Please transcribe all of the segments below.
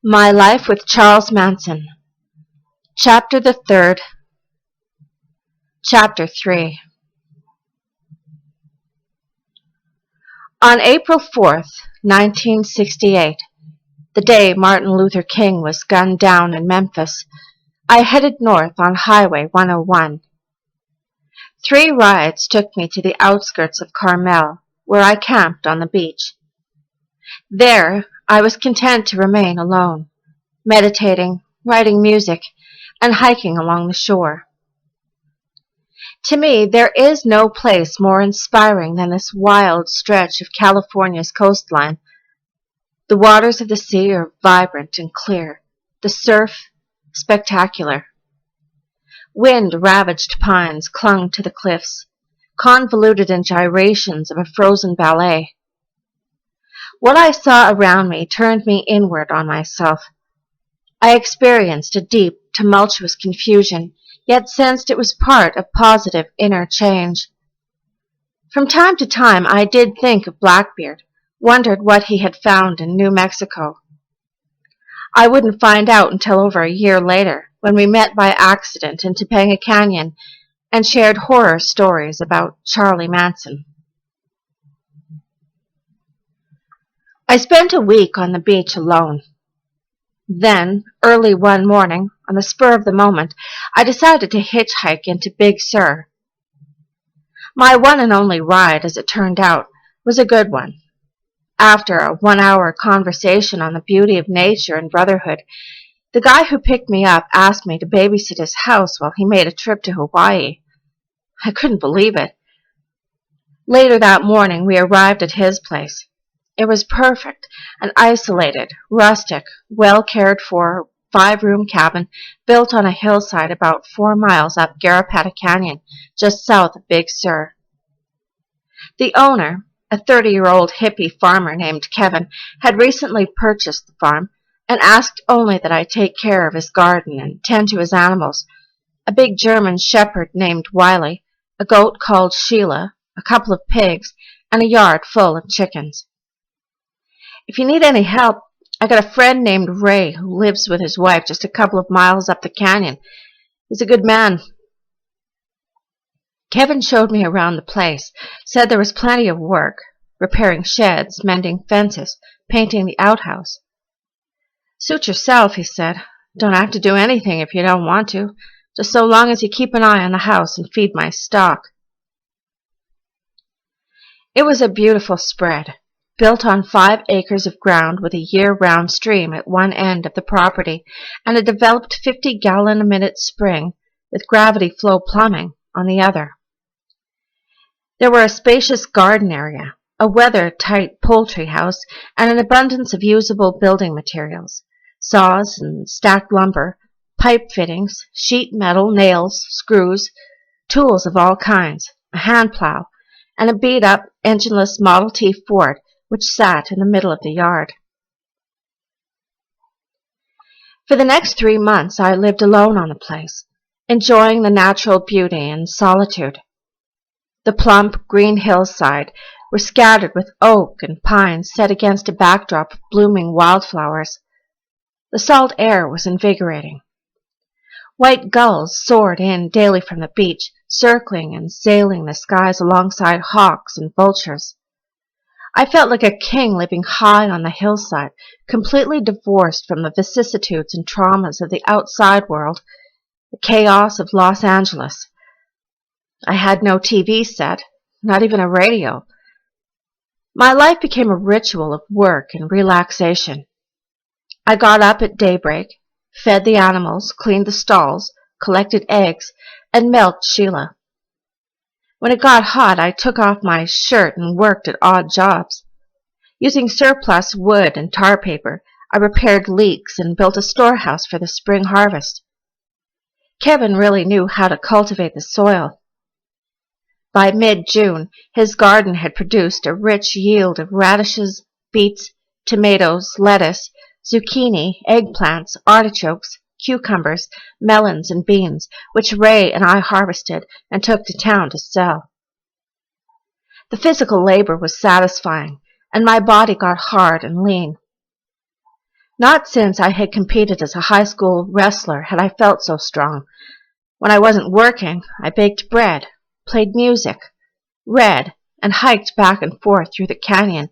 My Life with Charles Manson. Chapter the Third. Chapter 3. On April 4th, 1968, the day Martin Luther King was gunned down in Memphis, I headed north on Highway 101. 3 rides took me to the outskirts of Carmel, where I camped on the beach. There, I was content to remain alone, meditating, writing music, and hiking along the shore. To me, there is no place more inspiring than this wild stretch of California's coastline. The waters of the sea are vibrant and clear, the surf spectacular. Wind-ravaged pines clung to the cliffs, convoluted in gyrations of a frozen ballet. What I saw around me turned me inward on myself. I experienced a deep, tumultuous confusion, yet sensed it was part of positive inner change. From time to time I did think of Blackbeard, wondered what he had found in New Mexico. I wouldn't find out until over a year later, when we met by accident in Topanga Canyon and shared horror stories about Charlie Manson. I spent a week on the beach alone. Then, early one morning, on the spur of the moment, I decided to hitchhike into Big Sur. My one and only ride, as it turned out, was a good one. After a 1-hour conversation on the beauty of nature and brotherhood, the guy who picked me up asked me to babysit his house while he made a trip to Hawaii. I couldn't believe it. Later that morning, we arrived at his place. It was perfect, an isolated, rustic, well cared for 5-room cabin built on a hillside about 4 miles up Garrapatta Canyon, just south of Big Sur. The owner, a 30-year-old hippie farmer named Kevin, had recently purchased the farm and asked only that I take care of his garden and tend to his animals, a big German shepherd named Wiley, a goat called Sheila, a couple of pigs, and a yard full of chickens. If you need any help, I got a friend named Ray who lives with his wife just a couple of miles up the canyon. He's a good man. Kevin showed me around the place, said there was plenty of work, repairing sheds, mending fences, painting the outhouse. Suit yourself, he said. Don't have to do anything if you don't want to, just so long as you keep an eye on the house and feed my stock. It was a beautiful spread, built on 5 acres of ground with a year-round stream at one end of the property and a developed 50-gallon-a-minute spring with gravity flow plumbing on the other. There were a spacious garden area, a weather-tight poultry house, and an abundance of usable building materials, saws and stacked lumber, pipe fittings, sheet metal, nails, screws, tools of all kinds, a hand plow, and a beat-up, engineless Model T Ford which sat in the middle of the yard. For the next 3 months I lived alone on the place, enjoying the natural beauty and solitude. The plump, green hillside were scattered with oak and pines set against a backdrop of blooming wildflowers. The salt air was invigorating. White gulls soared in daily from the beach, circling and sailing the skies alongside hawks and vultures. I felt like a king living high on the hillside, completely divorced from the vicissitudes and traumas of the outside world, the chaos of Los Angeles. I had no TV set, not even a radio. My life became a ritual of work and relaxation. I got up at daybreak, fed the animals, cleaned the stalls, collected eggs, and milked Sheila. When it got hot, I took off my shirt and worked at odd jobs. Using surplus wood and tar paper, I repaired leaks and built a storehouse for the spring harvest. Kevin really knew how to cultivate the soil. By mid-June, his garden had produced a rich yield of radishes, beets, tomatoes, lettuce, zucchini, eggplants, artichokes, cucumbers, melons, and beans, which Ray and I harvested and took to town to sell. The physical labor was satisfying, and my body got hard and lean. Not since I had competed as a high school wrestler had I felt so strong. When I wasn't working, I baked bread, played music, read, and hiked back and forth through the canyon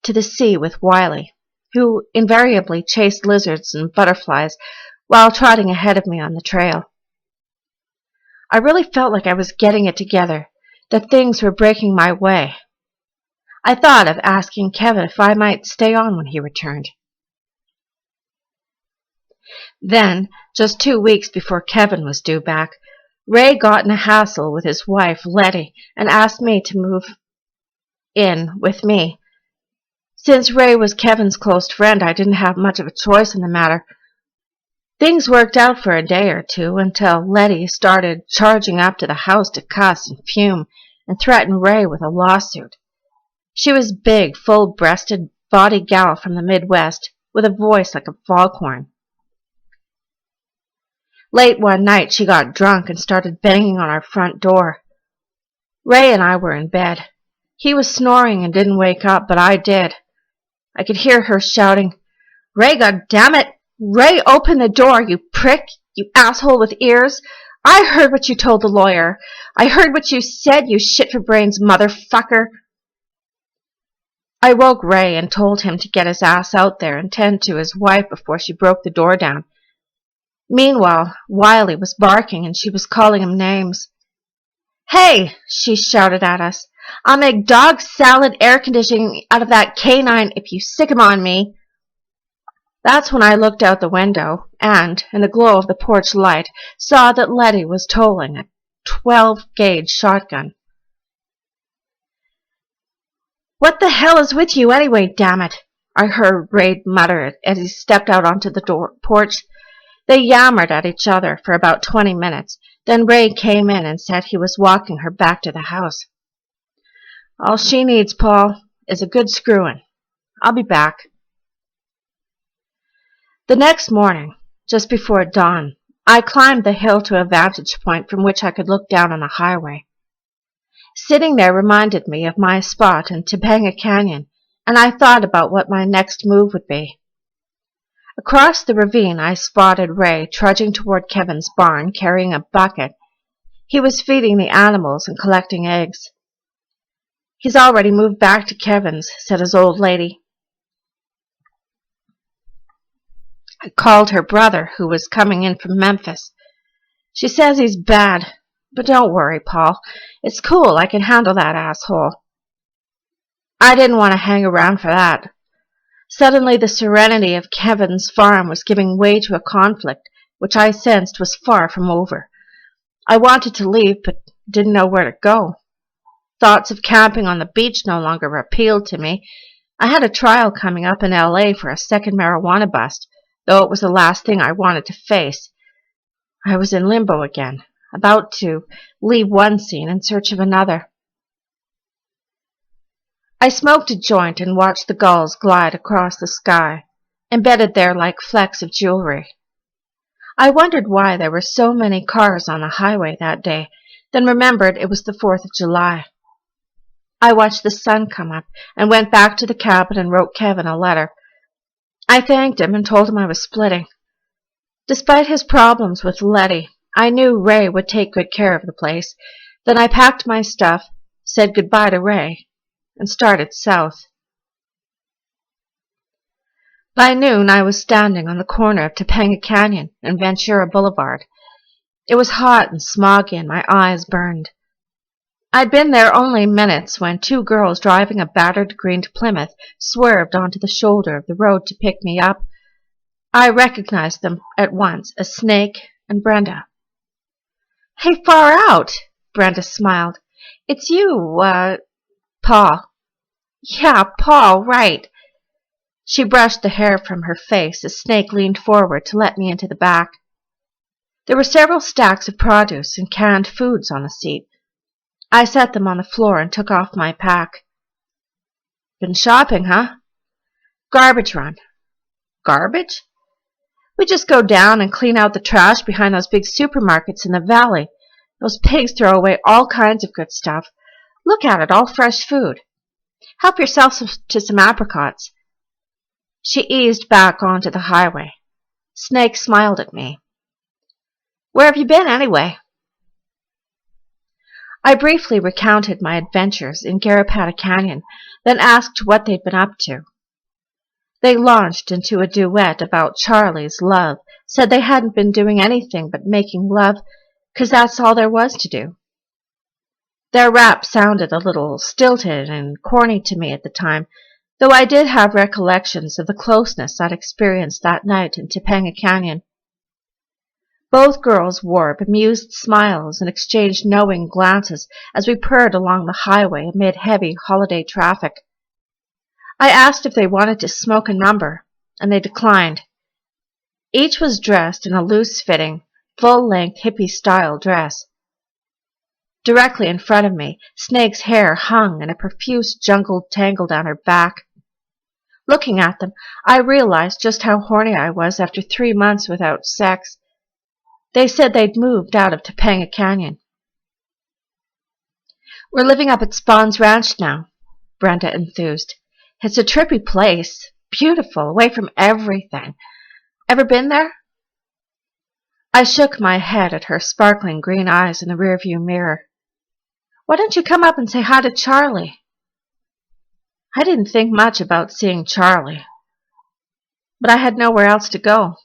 to the sea with Wiley, who invariably chased lizards and butterflies while trotting ahead of me on the trail. I really felt like I was getting it together, that things were breaking my way. I thought of asking Kevin if I might stay on when he returned. Then, just 2 weeks before Kevin was due back, Ray got in a hassle with his wife, Letty, and asked me to move in with me. Since Ray was Kevin's close friend, I didn't have much of a choice in the matter. Things worked out for a day or two until Letty started charging up to the house to cuss and fume and threaten Ray with a lawsuit. She was a big, full-breasted, body gal from the Midwest with a voice like a foghorn. Late one night, she got drunk and started banging on our front door. Ray and I were in bed. He was snoring and didn't wake up, but I did. I could hear her shouting, "Ray, goddammit! Ray, open the door, you prick! You asshole with ears! I heard what you told the lawyer! I heard what you said, you shit-for-brains motherfucker!" I woke Ray and told him to get his ass out there and tend to his wife before she broke the door down. Meanwhile, Wiley was barking and she was calling him names. "Hey!" she shouted at us. "I'll make dog salad air conditioning out of that canine if you sick him on me." That's when I looked out the window and, in the glow of the porch light, saw that Letty was towing a 12-gauge shotgun. "What the hell is with you anyway, damn it?" I heard Ray mutter as he stepped out onto the porch. They yammered at each other for about 20 minutes. Then Ray came in and said he was walking her back to the house. "All she needs, Paul, is a good screwing. I'll be back." The next morning, just before dawn, I climbed the hill to a vantage point from which I could look down on the highway. Sitting there reminded me of my spot in Topanga Canyon, and I thought about what my next move would be. Across the ravine, I spotted Ray trudging toward Kevin's barn, carrying a bucket. He was feeding the animals and collecting eggs. "He's already moved back to Kevin's," said his old lady. I called her brother, who was coming in from Memphis. "She says he's bad, but don't worry, Paul. It's cool. I can handle that asshole." I didn't want to hang around for that. Suddenly, the serenity of Kevin's farm was giving way to a conflict which I sensed was far from over. I wanted to leave, but didn't know where to go. Thoughts of camping on the beach no longer appealed to me. I had a trial coming up in L.A. for a second marijuana bust, though it was the last thing I wanted to face. I was in limbo again, about to leave one scene in search of another. I smoked a joint and watched the gulls glide across the sky, embedded there like flecks of jewelry. I wondered why there were so many cars on the highway that day, then remembered it was the 4th of July. I watched the sun come up and went back to the cabin and wrote Kevin a letter. I thanked him and told him I was splitting. Despite his problems with Letty, I knew Ray would take good care of the place. Then I packed my stuff, said goodbye to Ray, and started south. By noon, I was standing on the corner of Topanga Canyon and Ventura Boulevard. It was hot and smoggy, and my eyes burned. I'd been there only minutes when 2 girls driving a battered green Plymouth swerved onto the shoulder of the road to pick me up. I recognized them at once as Snake and Brenda. "Hey, far out!" Brenda smiled. "It's you, Paul." "Yeah, Paul, right." She brushed the hair from her face as Snake leaned forward to let me into the back. There were several stacks of produce and canned foods on the seat. I set them on the floor and took off my pack. "Been shopping, huh?" "Garbage run." "Garbage?" "We just go down and clean out the trash behind those big supermarkets in the valley. Those pigs throw away all kinds of good stuff. Look at it, all fresh food. Help yourself to some apricots." She eased back onto the highway. Snake smiled at me. "Where have you been, anyway?" I briefly recounted my adventures in Garrapatta Canyon, then asked what they'd been up to. They launched into a duet about Charlie's love, said they hadn't been doing anything but making love, 'cause that's all there was to do. Their rap sounded a little stilted and corny to me at the time, though I did have recollections of the closeness I'd experienced that night in Topanga Canyon. Both girls wore bemused smiles and exchanged knowing glances as we purred along the highway amid heavy holiday traffic. I asked if they wanted to smoke a number, and they declined. Each was dressed in a loose-fitting, full-length hippie-style dress. Directly in front of me, Snake's hair hung in a profuse jungled tangle down her back. Looking at them, I realized just how horny I was after 3 months without sex. They said they'd moved out of Topanga Canyon. "We're living up at Spawn's Ranch now," Brenda enthused. "It's a trippy place. Beautiful, away from everything. Ever been there?" I shook my head at her sparkling green eyes in the rearview mirror. "Why don't you come up and say hi to Charlie?" I didn't think much about seeing Charlie, but I had nowhere else to go.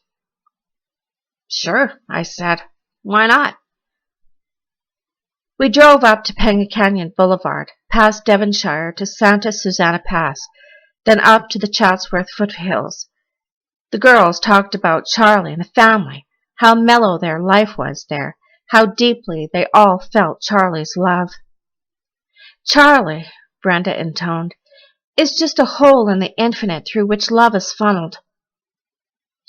"Sure," I said. "Why not?" We drove up Topanga Canyon Boulevard, past Devonshire to Santa Susana Pass, then up to the Chatsworth foothills. The girls talked about Charlie and the family, how mellow their life was there, how deeply they all felt Charlie's love. "Charlie," Brenda intoned, "is just a hole in the infinite through which love is funneled."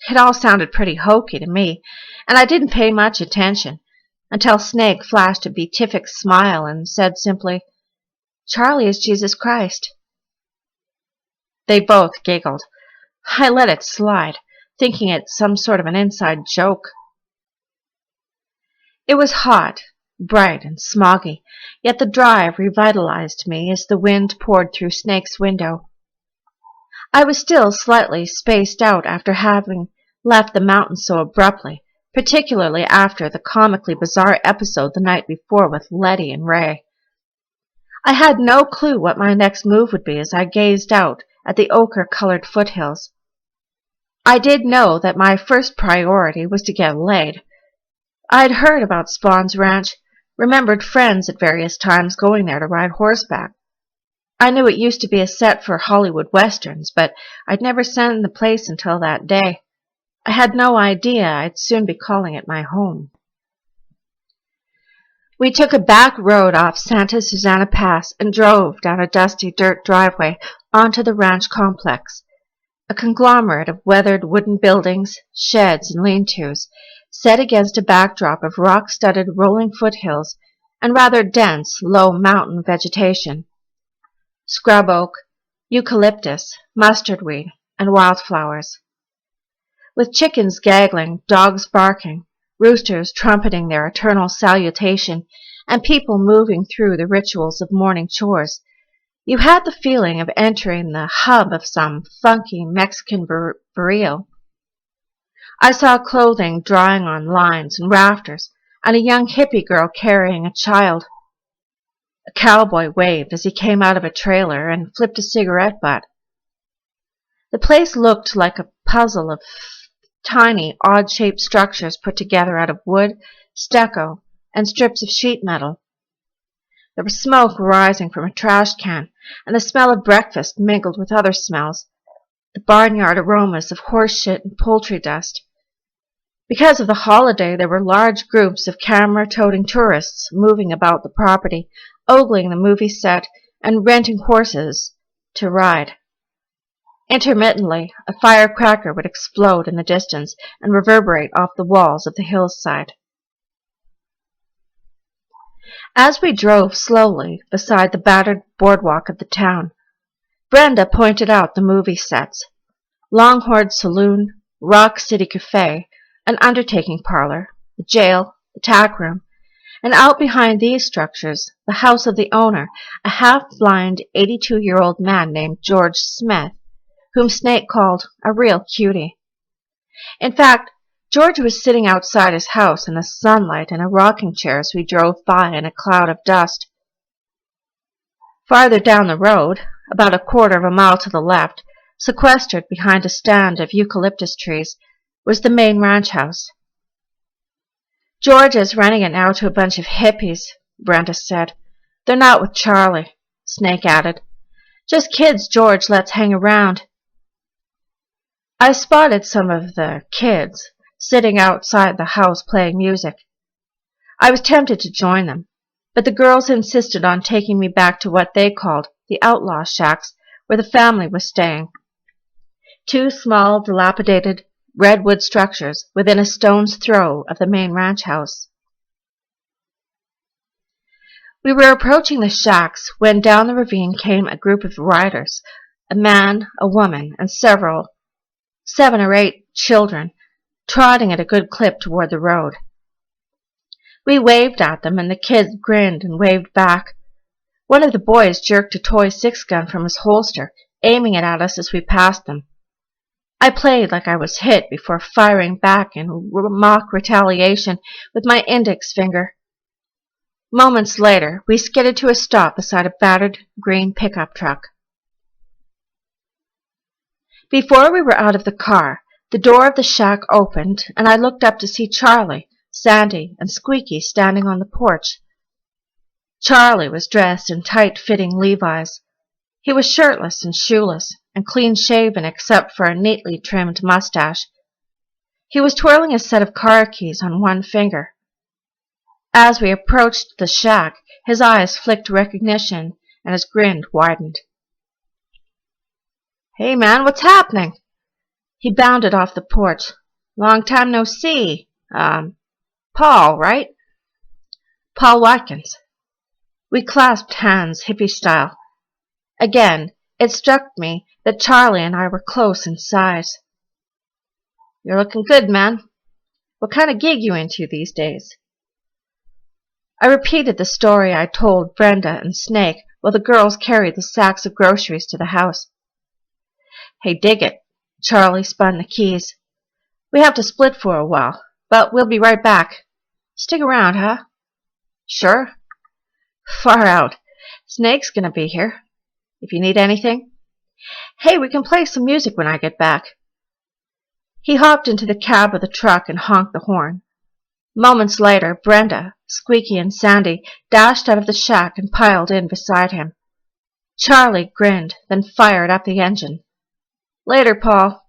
It all sounded pretty hokey to me, and I didn't pay much attention until Snake flashed a beatific smile and said simply, "Charlie is Jesus Christ." They both giggled. I let it slide, thinking it some sort of an inside joke. It was hot, bright and smoggy, yet the drive revitalized me as the wind poured through Snake's window. I was still slightly spaced out after having left the mountains so abruptly, particularly after the comically bizarre episode the night before with Letty and Ray. I had no clue what my next move would be as I gazed out at the ochre-colored foothills. I did know that my first priority was to get laid. I had heard about Spawn's Ranch, remembered friends at various times going there to ride horseback. I knew it used to be a set for Hollywood westerns, but I'd never seen the place until that day. I had no idea I'd soon be calling it my home. We took a back road off Santa Susana Pass and drove down a dusty dirt driveway onto the ranch complex, a conglomerate of weathered wooden buildings, sheds, and lean-tos, set against a backdrop of rock-studded rolling foothills and rather dense, low mountain vegetation. Scrub oak, eucalyptus, mustardweed, and wildflowers. With chickens gaggling, dogs barking, roosters trumpeting their eternal salutation, and people moving through the rituals of morning chores, you had the feeling of entering the hub of some funky Mexican barrio. I saw clothing drying on lines and rafters, and a young hippie girl carrying a child. A cowboy waved as he came out of a trailer and flipped a cigarette butt. The place looked like a puzzle of tiny, odd-shaped structures put together out of wood, stucco, and strips of sheet metal. There was smoke rising from a trash can, and the smell of breakfast mingled with other smells, the barnyard aromas of horse shit and poultry dust. Because of the holiday, there were large groups of camera-toting tourists moving about the property, ogling the movie set, and renting horses to ride. Intermittently, a firecracker would explode in the distance and reverberate off the walls of the hillside. As we drove slowly beside the battered boardwalk of the town, Brenda pointed out the movie sets: Longhorn Saloon, Rock City Cafe, an undertaking parlor, the jail, the tack room, and out behind these structures, the house of the owner, a half-blind 82-year-old man named George Smith, whom Snake called a real cutie. In fact, George was sitting outside his house in the sunlight in a rocking chair as we drove by in a cloud of dust. Farther down the road, about a quarter of a mile to the left, sequestered behind a stand of eucalyptus trees, was the main ranch house. "George is renting it now to a bunch of hippies," Brenda said. "They're not with Charlie," Snake added. "Just kids George lets hang around." I spotted some of the kids sitting outside the house playing music. I was tempted to join them, but the girls insisted on taking me back to what they called the outlaw shacks where the family was staying. 2 small, dilapidated redwood structures within a stone's throw of the main ranch house. We were approaching the shacks when down the ravine came a group of riders, a man, a woman, and 7 or 8 children, trotting at a good clip toward the road. We waved at them, and the kids grinned and waved back. One of the boys jerked a toy 6-gun from his holster, aiming it at us as we passed them. I played like I was hit before firing back in mock retaliation with my index finger. Moments later, we skidded to a stop beside a battered green pickup truck. Before we were out of the car, the door of the shack opened, and I looked up to see Charlie, Sandy, and Squeaky standing on the porch. Charlie was dressed in tight-fitting Levi's. He was shirtless and shoeless, and clean-shaven except for a neatly trimmed mustache. He was twirling a set of car keys on one finger. As we approached the shack, his eyes flicked recognition, and his grin widened. "Hey, man, what's happening?" He bounded off the porch. "Long time no see. Paul, right?" "Paul Watkins." We clasped hands, hippie style. Again, it struck me that Charlie and I were close in size. "You're looking good, man. What kind of gig you into these days?" I repeated the story I told Brenda and Snake while the girls carried the sacks of groceries to the house. "Hey, dig it." Charlie spun the keys. "We have to split for a while, but we'll be right back. Stick around, huh?" "Sure." "Far out. Snake's gonna be here. If you need anything. Hey, we can play some music when I get back." He hopped into the cab of the truck and honked the horn. Moments later, Brenda, Squeaky, and Sandy dashed out of the shack and piled in beside him. Charlie grinned, then fired up the engine. "Later, Paul."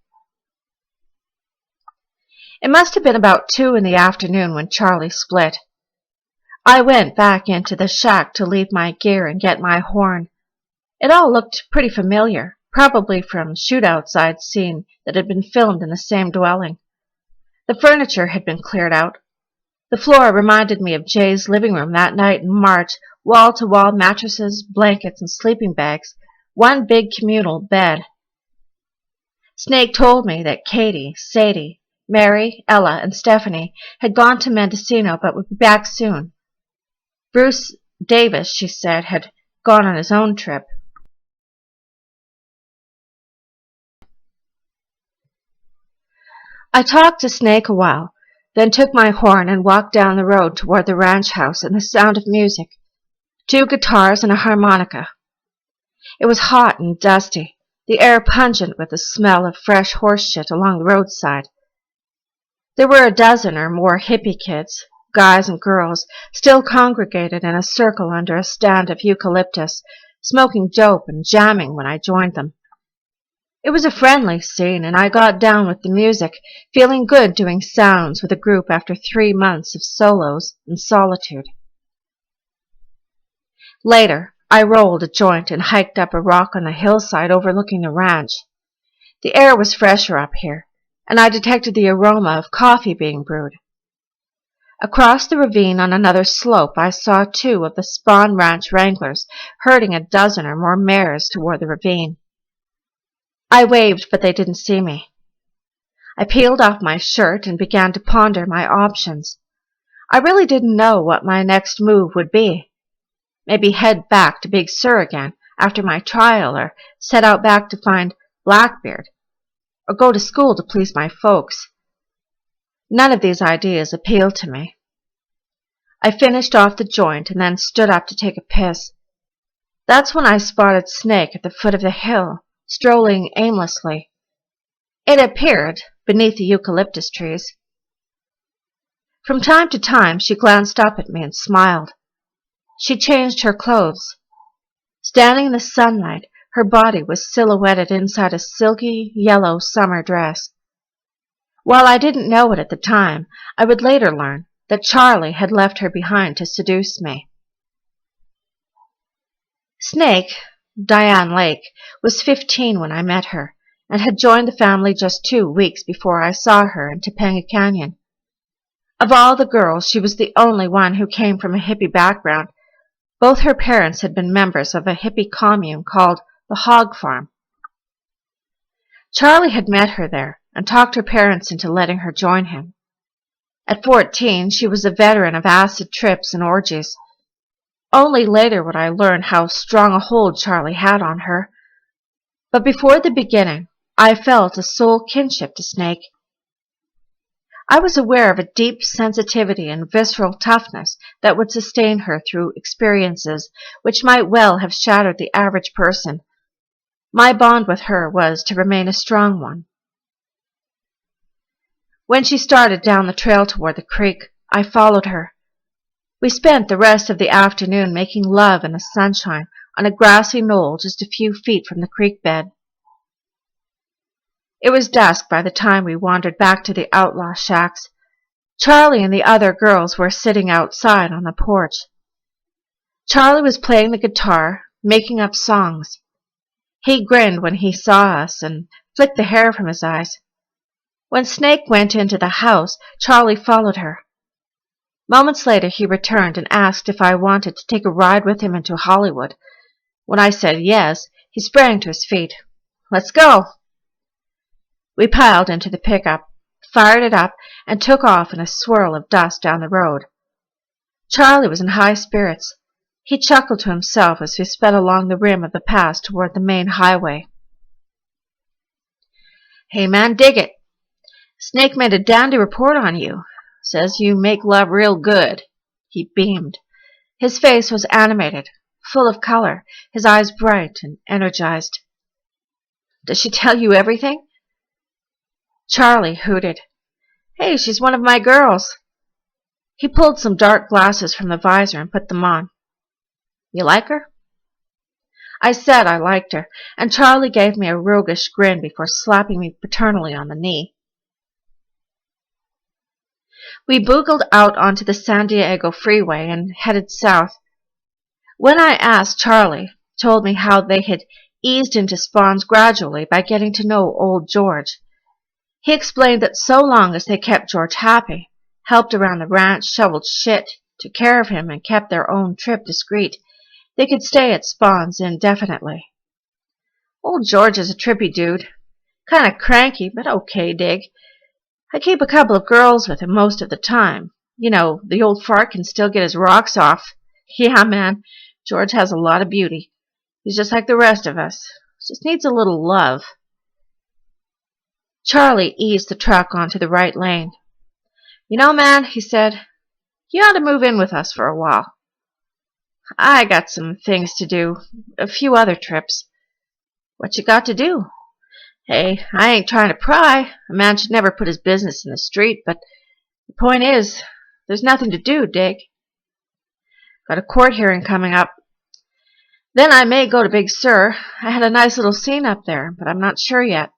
It must have been about 2 in the afternoon when Charlie split. I went back into the shack to leave my gear and get my horn. It all looked pretty familiar, probably from shootouts I'd seen that had been filmed in the same dwelling. The furniture had been cleared out. The floor reminded me of Jay's living room that night in March, wall-to-wall mattresses, blankets, and sleeping bags, one big communal bed. Snake told me that Katie, Sadie, Mary, Ella, and Stephanie had gone to Mendocino but would be back soon. Bruce Davis, she said, had gone on his own trip. I talked to Snake a while, then took my horn and walked down the road toward the ranch house and the sound of music, 2 guitars and a harmonica. It was hot and dusty, the air pungent with the smell of fresh horse shit along the roadside. There were a dozen or more hippie kids, guys and girls, still congregated in a circle under a stand of eucalyptus, smoking dope and jamming when I joined them. It was a friendly scene, and I got down with the music, feeling good doing sounds with a group after 3 months of solos and solitude. Later, I rolled a joint and hiked up a rock on the hillside overlooking the ranch. The air was fresher up here, and I detected the aroma of coffee being brewed. Across the ravine on another slope, I saw 2 of the Spawn Ranch wranglers herding a dozen or more mares toward the ravine. I waved, but they didn't see me. I peeled off my shirt and began to ponder my options. I really didn't know what my next move would be. Maybe head back to Big Sur again after my trial, or set out back to find Blackbeard, or go to school to please my folks. None of these ideas appealed to me. I finished off the joint and then stood up to take a piss. That's when I spotted Snake at the foot of the hill, strolling aimlessly. It appeared beneath the eucalyptus trees. From time to time she glanced up at me and smiled. She changed her clothes. Standing in the sunlight, her body was silhouetted inside a silky yellow summer dress. While I didn't know it at the time, I would later learn that Charlie had left her behind to seduce me. Snake, Diane Lake, was 15 when I met her, and had joined the family just 2 weeks before I saw her in Topanga Canyon. Of all the girls, she was the only one who came from a hippie background. Both her parents had been members of a hippie commune called the Hog Farm. Charlie had met her there and talked her parents into letting her join him. At 14, she was a veteran of acid trips and orgies. Only later would I learn how strong a hold Charlie had on her. But before the beginning, I felt a soul kinship to Snake. I was aware of a deep sensitivity and visceral toughness that would sustain her through experiences which might well have shattered the average person. My bond with her was to remain a strong one. When she started down the trail toward the creek, I followed her. We spent the rest of the afternoon making love in the sunshine on a grassy knoll just a few feet from the creek bed. It was dusk by the time we wandered back to the outlaw shacks. Charlie and the other girls were sitting outside on the porch. Charlie was playing the guitar, making up songs. He grinned when he saw us and flicked the hair from his eyes. When Snake went into the house, Charlie followed her. Moments later he returned and asked if I wanted to take a ride with him into Hollywood. When I said yes, he sprang to his feet. "Let's go!" We piled into the pickup, fired it up, and took off in a swirl of dust down the road. Charlie was in high spirits. He chuckled to himself as we sped along the rim of the pass toward the main highway. "Hey man, dig it. Snake made a dandy report on you. Says you make love real good." He beamed. His face was animated, full of color, his eyes bright and energized. "Does she tell you everything?" Charlie hooted. "Hey, she's one of my girls." He pulled some dark glasses from the visor and put them on. "You like her?" I said I liked her, and Charlie gave me a roguish grin before slapping me paternally on the knee. We boogled out onto the San Diego freeway and headed south. When I asked, Charlie told me how they had eased into spawns gradually by getting to know old George. He explained that so long as they kept George happy, helped around the ranch, shoveled shit, took care of him, and kept their own trip discreet, they could stay at spawns indefinitely. Old George is a trippy dude. Kinda cranky, but okay, dig. I keep a couple of girls with him most of the time. You know, the old fart can still get his rocks off. Yeah, man, George has a lot of beauty. He's just like the rest of us. Just needs a little love." Charlie eased the truck onto the right lane. "You know, man," he said, "you ought to move in with us for a while. I got some things to do, a few other trips." "What you got to do?" "Hey, I ain't trying to pry. A man should never put his business in the street, but the point is, there's nothing to do, dig. Got a court hearing coming up. Then I may go to Big Sur. I had a nice little scene up there, but I'm not sure yet."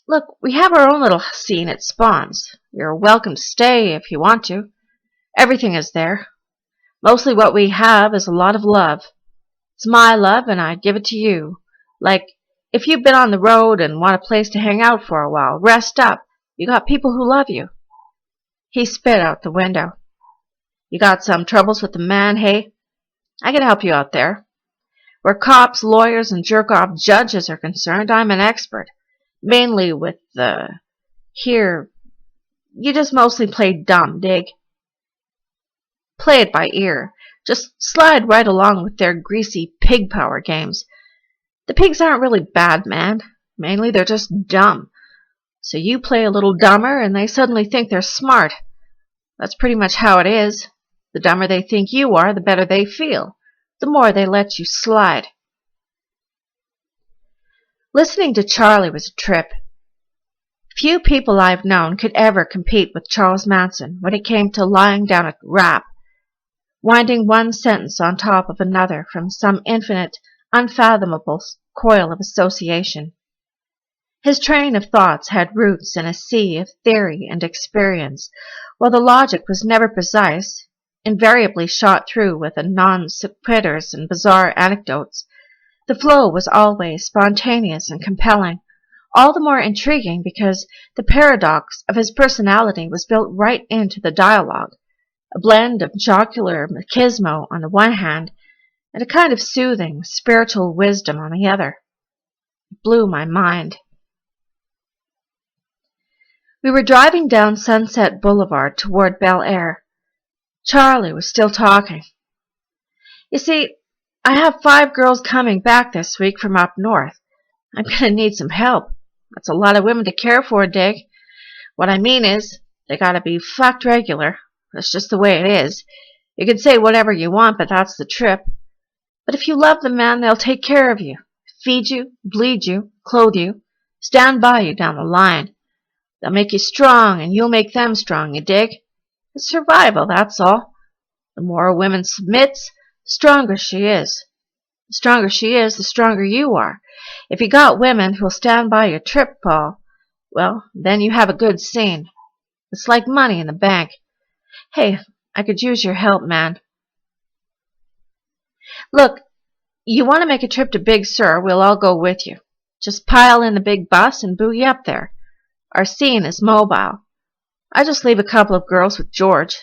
"Look, we have our own little scene at Spawns. You're welcome to stay if you want to. Everything is there. Mostly what we have is a lot of love. It's my love, and I give it to you. Like, if you've been on the road and want a place to hang out for a while, rest up. You got people who love you." He spit out the window. "You got some troubles with the man, hey? I can help you out there. Where cops, lawyers, and jerk-off judges are concerned, I'm an expert. Mainly with the... Here, you just mostly play dumb, dig? Play it by ear. Just slide right along with their greasy pig power games. The pigs aren't really bad, man. Mainly they're just dumb. So you play a little dumber and they suddenly think they're smart. That's pretty much how it is. The dumber they think you are, the better they feel. The more they let you slide. Listening to Charlie was a trip. Few people I've known could ever compete with Charles Manson when it came to lying down a rap, winding one sentence on top of another from some infinite, unfathomable coil of association. His train of thoughts had roots in a sea of theory and experience, while the logic was never precise, invariably shot through with a non sequiturs and bizarre anecdotes. The flow was always spontaneous and compelling, all the more intriguing because the paradox of his personality was built right into the dialogue, a blend of jocular machismo on the one hand and a kind of soothing, spiritual wisdom on the other. It blew my mind. We were driving down Sunset Boulevard toward Bel Air. Charlie was still talking. You see, I have 5 girls coming back this week from up north. I'm going to need some help. That's a lot of women to care for, Dick. What I mean is, they gotta be fucked regular. That's just the way it is. You can say whatever you want, but that's the trip. But if you love them, man, they'll take care of you. Feed you, bleed you, clothe you, stand by you down the line. They'll make you strong, and you'll make them strong, you dig? It's survival, that's all. The more a woman submits, the stronger she is. The stronger she is, the stronger you are. If you got women who'll stand by your trip, Paul, well, then you have a good scene. It's like money in the bank. Hey, I could use your help, man. Look, you want to make a trip to Big Sur, we'll all go with you. Just pile in the big bus and boogie up there. Our scene is mobile. I just leave a couple of girls with George.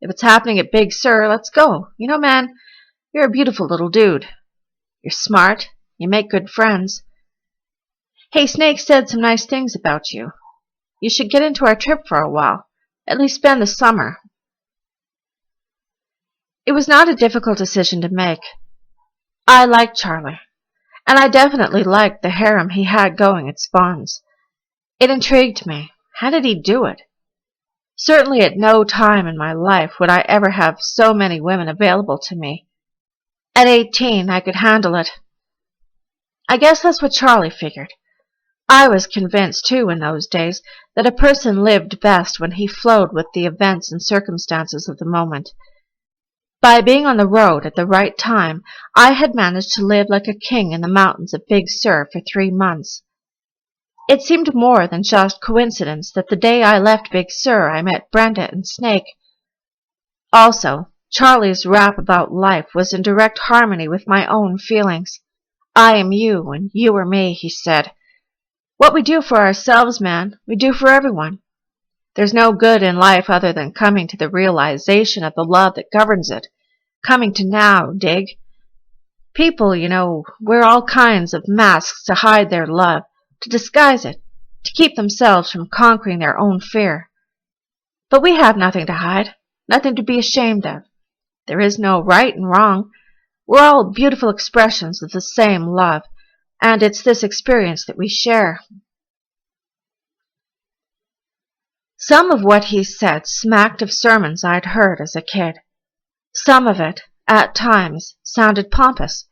If it's happening at Big Sur, let's go. You know, man, you're a beautiful little dude. You're smart. You make good friends. Hey, Snake said some nice things about you. You should get into our trip for a while. At least spend the summer. It was not a difficult decision to make. I liked Charlie, and I definitely liked the harem he had going at Spawn's. It intrigued me. How did he do it? Certainly at no time in my life would I ever have so many women available to me. At 18, I could handle it. I guess that's what Charlie figured. I was convinced, too, in those days, that a person lived best when he flowed with the events and circumstances of the moment. By being on the road at the right time, I had managed to live like a king in the mountains of Big Sur for 3 months. It seemed more than just coincidence that the day I left Big Sur I met Brenda and Snake. Also, Charlie's rap about life was in direct harmony with my own feelings. I am you, and you are me, he said. What we do for ourselves, man, we do for everyone. There's no good in life other than coming to the realization of the love that governs it. Coming to now, dig? People, you know, wear all kinds of masks to hide their love, to disguise it, to keep themselves from conquering their own fear. But we have nothing to hide, nothing to be ashamed of. There is no right and wrong. We're all beautiful expressions of the same love, and it's this experience that we share. Some of what he said smacked of sermons I'd heard as a kid. Some of it, at times, sounded pompous,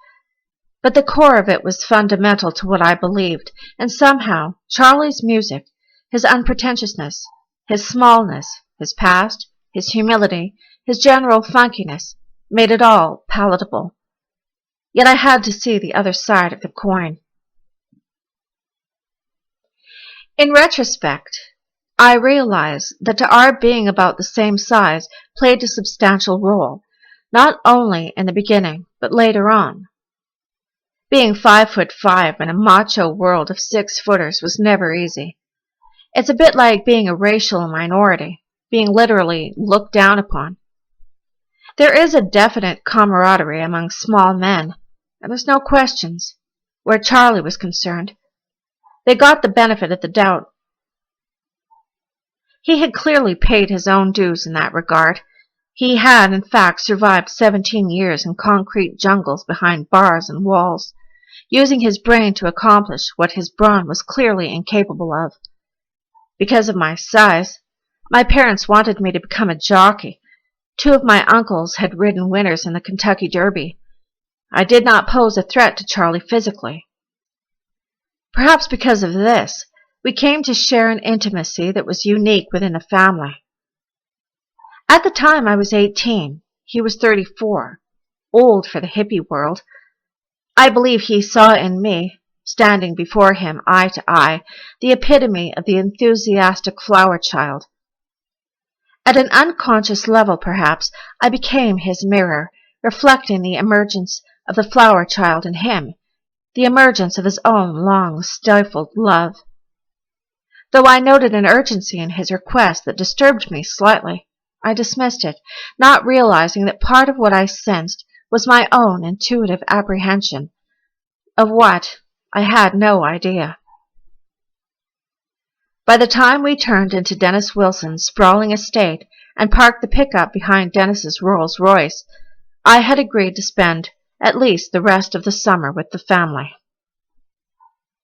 but the core of it was fundamental to what I believed, and somehow Charlie's music, his unpretentiousness, his smallness, his past, his humility, his general funkiness, made it all palatable. Yet I had to see the other side of the coin. In retrospect, I realize that our being about the same size played a substantial role, not only in the beginning, but later on. Being 5'5" in a macho world of 6-footers was never easy. It's a bit like being a racial minority, being literally looked down upon. There is a definite camaraderie among small men, and there's no questions. Where Charlie was concerned, they got the benefit of the doubt. He had clearly paid his own dues in that regard. He had, in fact, survived 17 years in concrete jungles behind bars and walls. using his brain to accomplish what his brawn was clearly incapable of. Because of my size, my parents wanted me to become a jockey. 2 of my uncles had ridden winners in the Kentucky Derby. I did not pose a threat to Charlie physically. Perhaps because of this, we came to share an intimacy that was unique within a family. At the time I was 18, he was 34, old for the hippie world. I believe he saw in me, standing before him eye to eye, the epitome of the enthusiastic flower child. At an unconscious level, perhaps, I became his mirror, reflecting the emergence of the flower child in him, the emergence of his own long-stifled love. Though I noted an urgency in his request that disturbed me slightly, I dismissed it, not realizing that part of what I sensed was my own intuitive apprehension of what I had no idea. By the time we turned into Dennis Wilson's sprawling estate and parked the pickup behind Dennis's Rolls-Royce, I had agreed to spend at least the rest of the summer with the family.